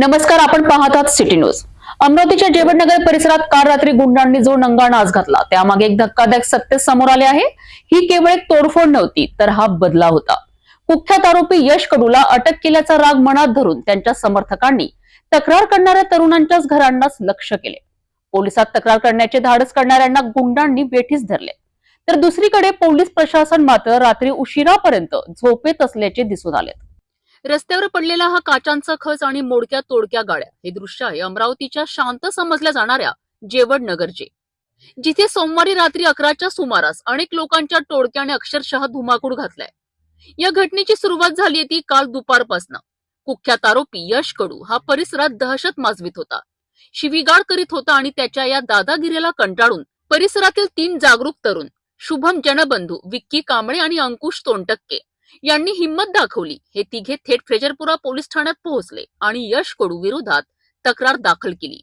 नमस्कार, आपण पाहत आहात सिटी न्यूज। अमरावतीच्या जेवणनगर परिसरात काल रात्री गुंडांनी जो नंगानाच घातला त्यामागे एक धक्कादायक सत्य समोर आले आहे। ही केवळ एक तोडफोड नव्हती, तर हा बदला होता। कुख्यात आरोपी यश कडूला अटक केल्याचा राग मनात धरून त्यांच्या समर्थकांनी तक्रार करणाऱ्या तरुणांच्याच घरांनाच लक्ष्य केले। पोलिसात तक्रार करण्याचे धाडस करणाऱ्यांना गुंडांनी वेठीस धरले, तर दुसरीकडे पोलीस प्रशासन मात्र रात्री उशिरापर्यंत झोपेत असल्याचे दिसून आले। रस्त्यावर पडलेला हा काचांचा खच आणि मोडक्या तोडक्या गाड्या हे दृश्य आहे अमरावतीच्या शांत समजल्या जाणाऱ्या जेवणनगरचे, जिथे सोमवारी रात्री 11च्या सुमारास अनेक लोकांच्या टोळक्याने अक्षरशः धुमाकूळ घातलाय। या घटनेची सुरुवात झाली ती काल दुपारपासून। कुख्यात आरोपी यश कडू हा परिसरात दहशत माजवित होता, शिवीगाळ करीत होता आणि त्याच्या या दादागिरीला कंटाळून परिसरातील 3 जागरूक तरुण शुभम जनबंधू, विक्की कांबळे आणि अंकुश तोंडटक्के यांनी हिम्मत दाखवली। हे तिघे थेट फ्रेजरपुरा पोलीस ठाण्यात पोहोचले आणि यश कडू विरोधात तक्रार दाखल केली।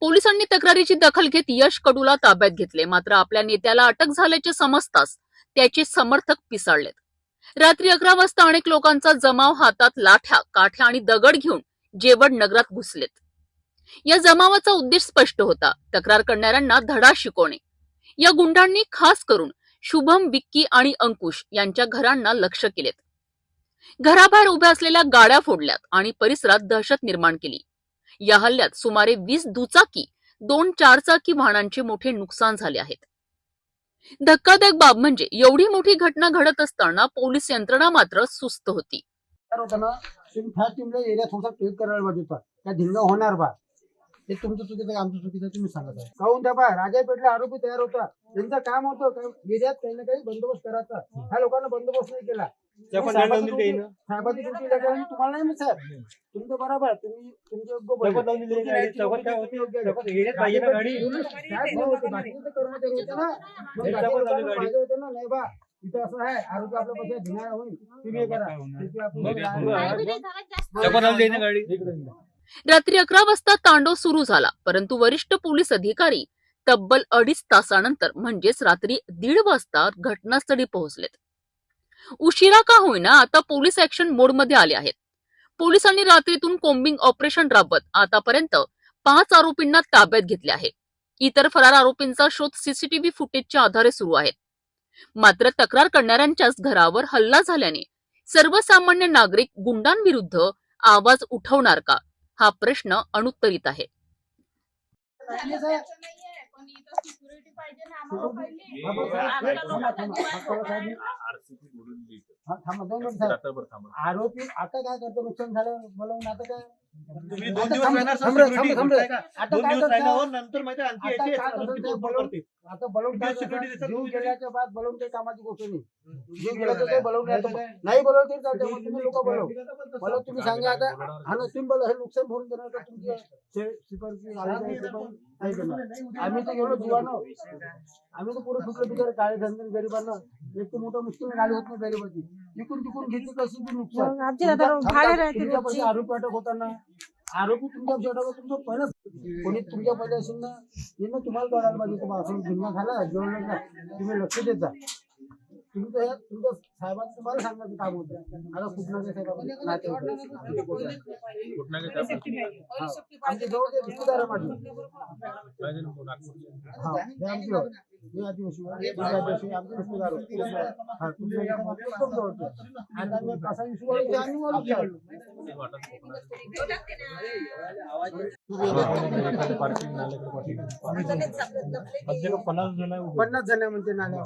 पोलिसांनी तक्रारीची दखल घेत यश कडूला ताब्यात घेतले, मात्र आपल्या नेत्याला अटक झाल्याचे समजताच त्याचे समर्थक पिसाळलेत। रात्री 11 वाजता अनेक लोकांचा जमाव हातात लाठ्या, काठ्या आणि दगड घेऊन जेवणनगरात घुसलेत। या जमावाचा उद्देश स्पष्ट होता, तक्रार करणाऱ्यांना धडा शिकवणे। या गुंडांनी खास करून शुभम, विक्की आणि अंकुश यांच्या घरांना लक्ष्य केलेत। घराबाहेर उभ्या असलेल्या गाड्या फोडल्यात आणि परिसरात दहशत निर्माण केली। या हल्ल्यात सुमारे 20 दुचाकी, 2 चारचाकी वाहनांचे मोठे नुकसान झाले आहेत। धक्कादायक बाब म्हणजे एवढी मोठी घटना घडत असताना पोलीस यंत्रणा मात्र सुस्त होती। हे तुमचं चुकीचं का आमचं चुकीचं तुम्ही सांगत आहे। काहून त्या बाय राजापेठला आरोपी तयार होता, त्यांचं काम होतं एरियात काही ना काही बंदोबस्त करायचा। ह्या लोकांना बंदोबस्त नाही केला। साहेबाची ड्युटी लागली तुम्हाला नाही सर, तुमचं बरोबर, तुम्ही तुमचं नाही बा इथं असं आहे, आरोपी आपल्यापासून धिंगाणा होईल, तुम्ही करा। रात्री 11 वाजता तांडव सुरू झाला, परंतु वरिष्ठ पोलीस अधिकारी तब्बल 2.5 तासानंतर म्हणजेच रात्री 1:30 वाजता घटनास्थळी पोहोचलेत। उशिरा का होईना आता पोलीस ऍक्शन मोडमध्ये आले आहेत। पोलिसांनी रात्रीतून कोम्बिंग ऑपरेशन राबवत आतापर्यंत 5 आरोपींना ताब्यात घेतले आहे। इतर फरार आरोपींचा शोध सीसीटीव्ही फुटेजच्या आधारे सुरू आहे। मात्र तक्रार करणाऱ्यांच्याच घरावर हल्ला झाल्याने सर्वसामान्य नागरिक गुंडांविरुद्ध आवाज उठवणार का, हा प्रश्न अनुत्तरित आहे। आरोपी आता काय करतो, नुकसान झालं बोलवून आता काय आता बोलवून जीव गेल्याच्या बाद बोलवून काही कामाची गोष्ट नाही। जीव गेला तर काही बोलवून नाही बोलवते तुम्ही लोक बोलव मला तुम्ही सांगा आता हा तुम्ही बोला हे नुकसान भरून देणार का तुमच्या शिपारची आम्ही तर गेलो जीवानो, आम्ही तर पुढे सुटलो बिचारे काळे धंदे गरिबांना। एक तर मोठं मुश्किल गाडी होत नाही गरिबाची, इकडून तिकडून घेतली कशी बी नुकसान। आरोपी अटक होताना आरोपी तुमच्या तुमचं पहिलं कोणी तुमच्या पहिले असेल ना, हे तुम्हाला कळायला पाहिजे तुम्हाला असं गुन्हा झाला जेवण ना, तुम्ही लक्ष देत जा। तुम्ही तर तुमच्या साहेबांचं तुम्हाला सांगण्याचं काम होतं। आता कुठनागे साहेबांचे आमच्या जवळ ते रिश्तेदार आहे माझे, हा हे आदिवासी आमचे रिश्तेदार एकदम जवळचे। आता मी कसा विषय पन्नास जण म्हणते नाल्या